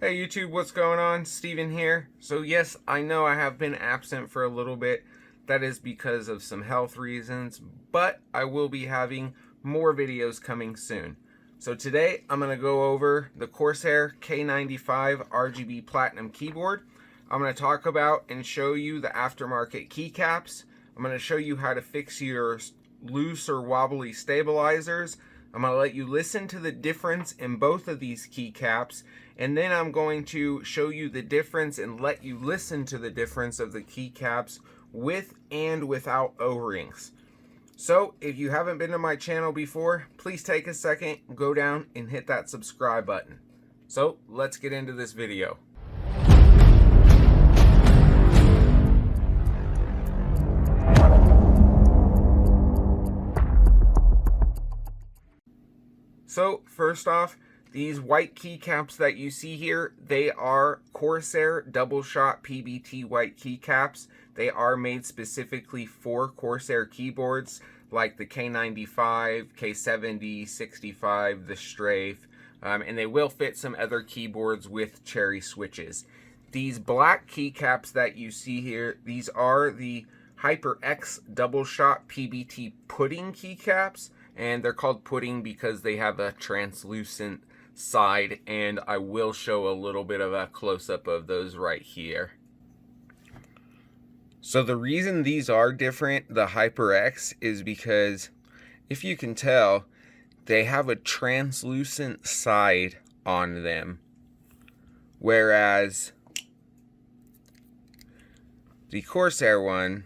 Hey YouTube, what's going on? Steven here. So yes, I know I have been absent for a little bit. That is because of some health reasons, but I will be having more videos coming soon. So today I'm going to go over the Corsair K95 RGB Platinum keyboard. I'm going to talk about and show you the aftermarket keycaps. I'm going to show you how to fix your loose or wobbly stabilizers. I'm going to let you listen to the difference in both of these keycaps, and then I'm going to show you the difference and let you listen to the difference of the keycaps with and without O-rings. So if you haven't been to my channel before, please take a second, go down and hit that subscribe button. So let's get into this video. So first off, these white keycaps that you see here, they are Corsair Double-Shot PBT white keycaps. They are made specifically for Corsair keyboards like the K95, K70, 65, the Strafe, and they will fit some other keyboards with cherry switches. These black keycaps that you see here, these are the Hyper X Double-Shot PBT pudding keycaps. And they're called pudding because they have a translucent side, and I will show a little bit of a close-up of those right here. So the reason these are different, the Hyper X, is because if you can tell, they have a translucent side on them, whereas the Corsair one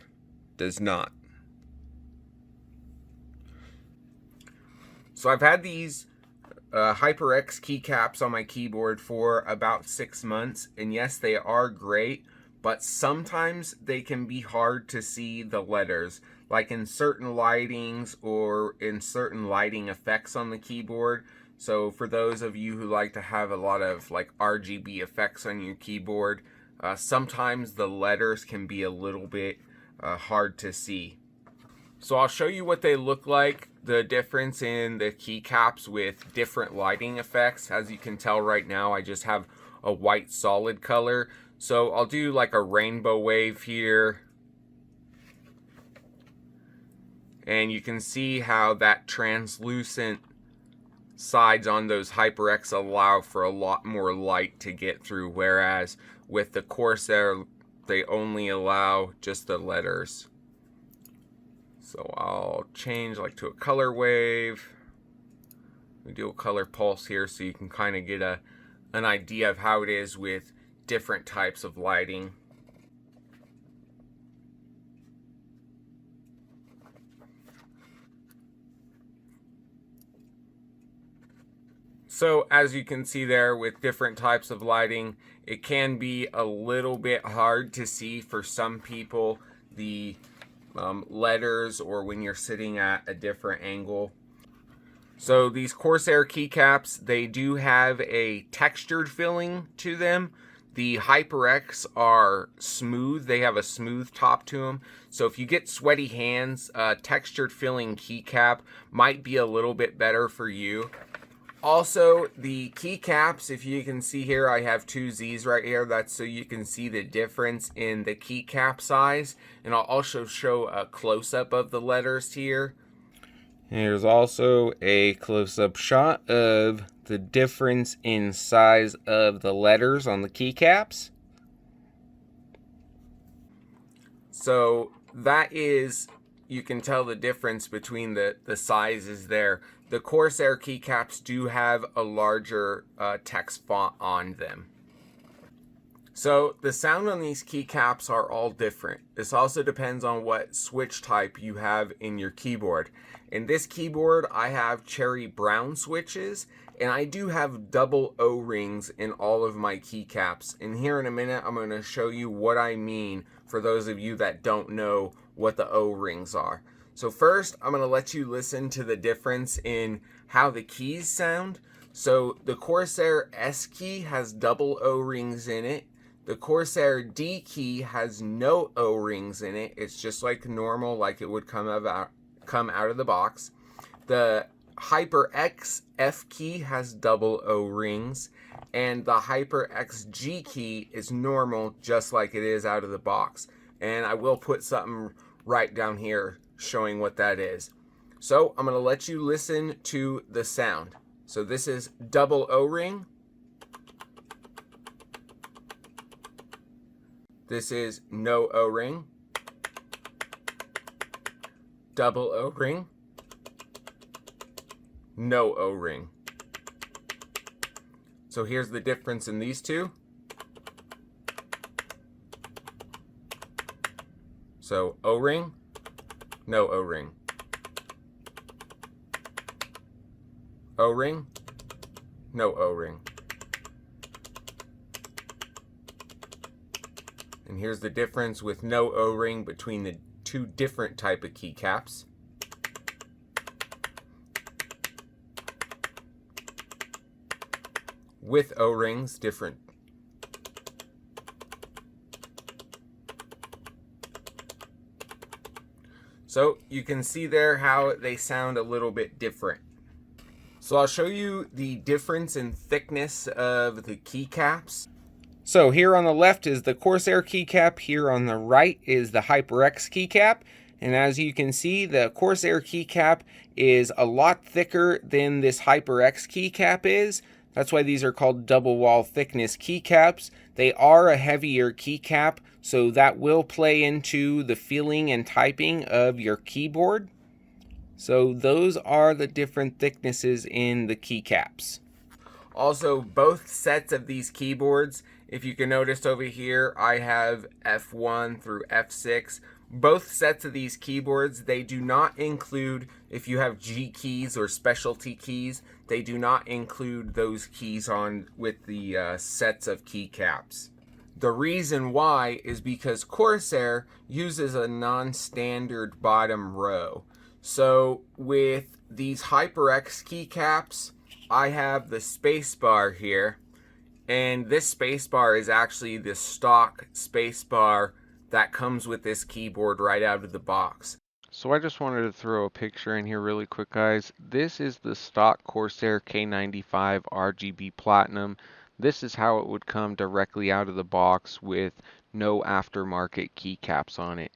does not. So I've had these Hyper X keycaps on my keyboard for about 6 months, and yes, they are great, but sometimes they can be hard to see the letters, like in certain lightings or in certain lighting effects on the keyboard. So for those of you who like to have a lot of like RGB effects on your keyboard, sometimes the letters can be a little bit hard to see. So I'll show you what they look like, the difference in the keycaps with different lighting effects. As you can tell right now, I just have a white solid color. So I'll do like a rainbow wave here. And you can see how that translucent sides on those Hyper X allow for a lot more light to get through. Whereas with the Corsair, they only allow just the letters. So I'll change like to a color wave. We do a color pulse here so you can kind of get an idea of how it is with different types of lighting. So as you can see there, with different types of lighting, it can be a little bit hard to see for some people the letters, or when you're sitting at a different angle. So these Corsair keycaps, they do have a textured feeling to them. The Hyper X are smooth. They have a smooth top to them. So if you get sweaty hands, textured feeling keycap might be a little bit better for you. Also, the keycaps, if you can see here, I have two Z's right here. That's so you can see the difference in the keycap size. And I'll also show a close-up of the letters here. Here's also a close-up shot of the difference in size of the letters on the keycaps. So that is, you can tell the difference between the sizes there. The Corsair keycaps do have a larger text font on them. So the sound on these keycaps are all different. This also depends on what switch type you have in your keyboard. In this keyboard, I have cherry brown switches, and I do have double O-rings in all of my keycaps. And here in a minute, I'm going to show you what I mean for those of you that don't know what the O-rings are. So first, I'm going to let you listen to the difference in how the keys sound. So the Corsair S key has double O-rings in it. The Corsair D key has no O-rings in it. It's just like normal, like it would come out of the box. The Hyper X F key has double O-rings, and the Hyper X G key is normal, just like it is out of the box. And I will put something right down here showing what that is. So I'm going to let you listen to the sound. So this is double O-ring. This is no O-ring. Double O-ring. No O-ring. So here's the difference in these two. So O-ring, no O-ring. O-ring, no O-ring. And here's the difference with no O-ring between the two different type of keycaps. With O-rings, different. So you can see there how they sound a little bit different. So I'll show you the difference in thickness of the keycaps. So here on the left is the Corsair keycap, here on the right is the Hyper X keycap. And as you can see, the Corsair keycap is a lot thicker than this Hyper X keycap is. That's why these are called double wall thickness keycaps. They are a heavier keycap, so that will play into the feeling and typing of your keyboard. So those are the different thicknesses in the keycaps. Also, both sets of these keyboards, if you can notice over here, I have F1 through F6. Both sets of these keyboards, they do not include, if you have G keys or specialty keys, they do not include those keys on with the sets of keycaps. The reason why is because Corsair uses a non-standard bottom row. So with these Hyper X keycaps, I have the spacebar here, and this spacebar is actually the stock spacebar that comes with this keyboard right out of the box. So I just wanted to throw a picture in here really quick, guys. This is the stock Corsair K95 RGB Platinum. This is how it would come directly out of the box with no aftermarket keycaps on it.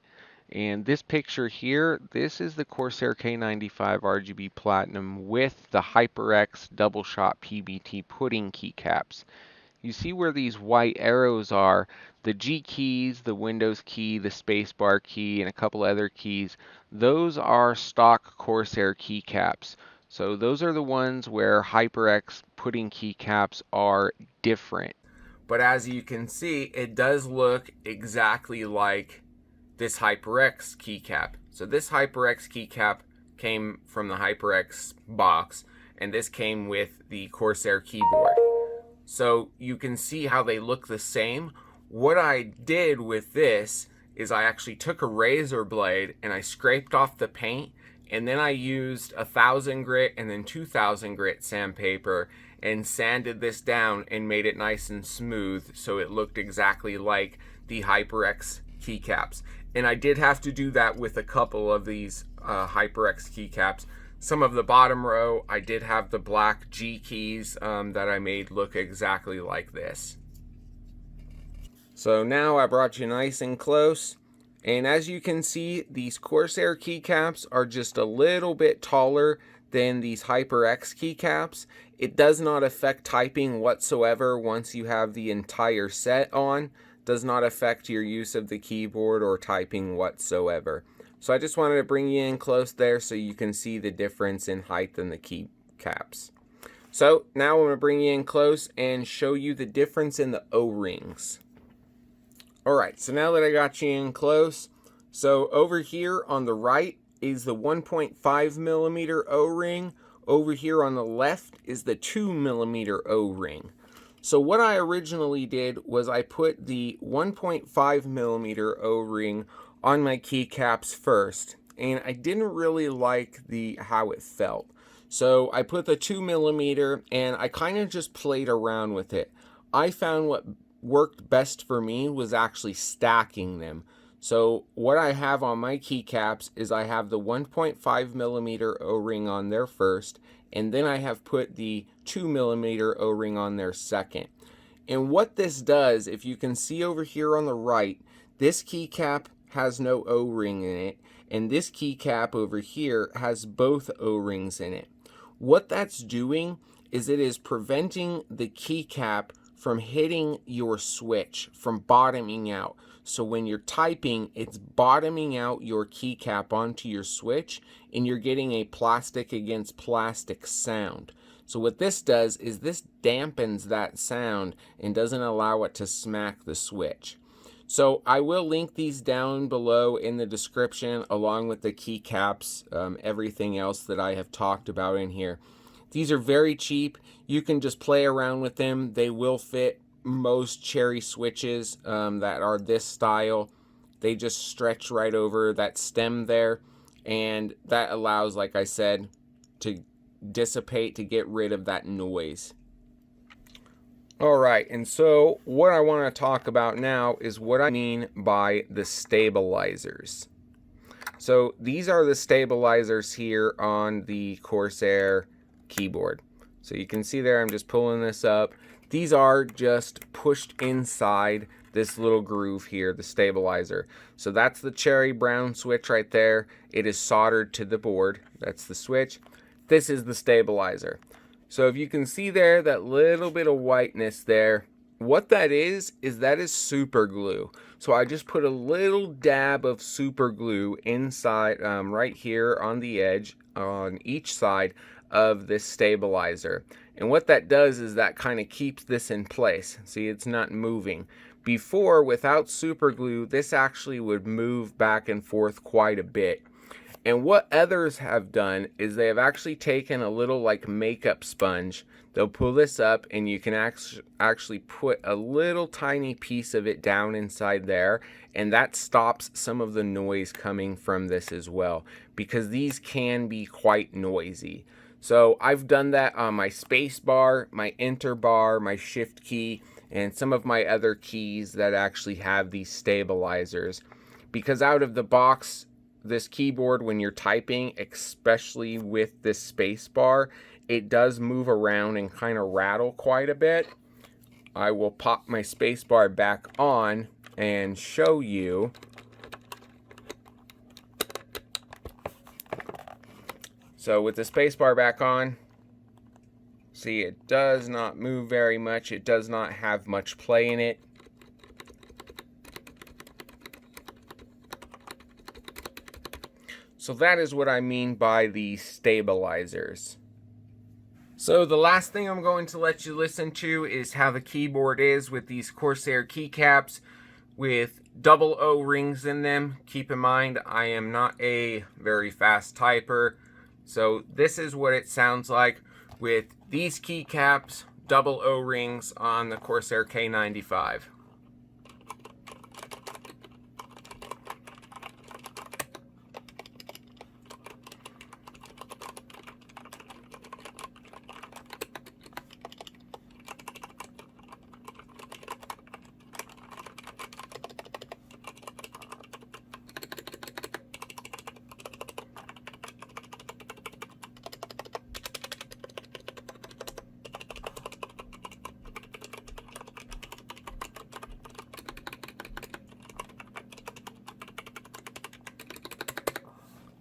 And this picture here, this is the Corsair K95 RGB Platinum with the Hyper X Double-Shot PBT pudding keycaps. You see where these white arrows are, the G keys, the Windows key, the spacebar key, and a couple other keys. Those are stock Corsair keycaps. So those are the ones where Hyper X pudding keycaps are different. But as you can see, it does look exactly like this Hyper X keycap. So this Hyper X keycap came from the Hyper X box, and this came with the Corsair keyboard. So you can see how they look the same. What I did with this is I actually took a razor blade and I scraped off the paint, and then I used 1000 grit and then 2000 grit sandpaper and sanded this down and made it nice and smooth so it looked exactly like the Hyper X keycaps. And I did have to do that with a couple of these Hyper X keycaps. Some of the bottom row, I did have the black G keys that I made look exactly like this. So now I brought you nice and close. And as you can see, these Corsair keycaps are just a little bit taller than these Hyper X keycaps. It does not affect typing whatsoever once you have the entire set on. Does not affect your use of the keyboard or typing whatsoever. So I just wanted to bring you in close there so you can see the difference in height in the keycaps. So now I'm going to bring you in close and show you the difference in the O-rings. Alright, so now that I got you in close, so over here on the right is the 1.5 millimeter O-ring. Over here on the left is the 2 millimeter O-ring. So what I originally did was I put the 1.5 millimeter O-ring on my keycaps first, and I didn't really like how it felt. So I put the 2 millimeter and I kind of just played around with it. I found what worked best for me was actually stacking them. So what I have on my keycaps is I have the 1.5mm O-ring on there first, and then I have put the 2mm O-ring on there second. And what this does, if you can see over here on the right, this keycap has no O-ring in it, and this keycap over here has both O-rings in it. What that's doing is it is preventing the keycap from hitting your switch, from bottoming out. So when you're typing, it's bottoming out your keycap onto your switch, and you're getting a plastic against plastic sound. So what this does is this dampens that sound and doesn't allow it to smack the switch. So I will link these down below in the description along with the keycaps, everything else that I have talked about in here. These are very cheap. You can just play around with them. They will fit most cherry switches that are this style. They just stretch right over that stem there, and that allows, like I said, to dissipate, to get rid of that noise. Alright, and so what I want to talk about now is what I mean by the stabilizers. So these are the stabilizers here on the Corsair keyboard. So you can see there, I'm just pulling this up. These are just pushed inside this little groove here, the stabilizer. So that's the cherry brown switch right there. It is soldered to the board. That's the switch. This is the stabilizer. So if you can see there, that little bit of whiteness there, what that is super glue. So I just put a little dab of super glue inside, right here on the edge, on each side of this stabilizer. And what that does is that kind of keeps this in place. See, it's not moving. Before, without super glue, this actually would move back and forth quite a bit. And what others have done is they have actually taken a little like makeup sponge. They'll pull this up and you can actually put a little tiny piece of it down inside there, and that stops some of the noise coming from this as well, because these can be quite noisy. So I've done that on my space bar, my enter bar, my shift key, and some of my other keys that actually have these stabilizers. Because out of the box, this keyboard, when you're typing, especially with this space bar, it does move around and kind of rattle quite a bit. I will pop my space bar back on and show you. So with the space bar back on, see, it does not move very much. It does not have much play in it. So that is what I mean by the stabilizers. So the last thing I'm going to let you listen to is how the keyboard is with these Corsair keycaps with double O-rings in them. Keep in mind, I am not a very fast typer. So this is what it sounds like with these keycaps, double O-rings on the Corsair K95.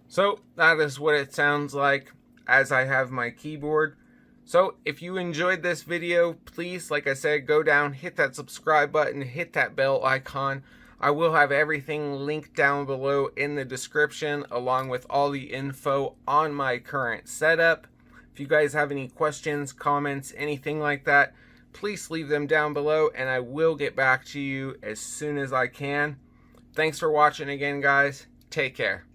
So that is what it sounds like as I have my keyboard. So if you enjoyed this video, please, like I said, go down, hit that subscribe button, hit that bell icon. I will have everything linked down below in the description, along with all the info on my current setup. If you guys have any questions, comments, anything like that, please leave them down below and I will get back to you as soon as I can. Thanks for watching again, guys. Take care.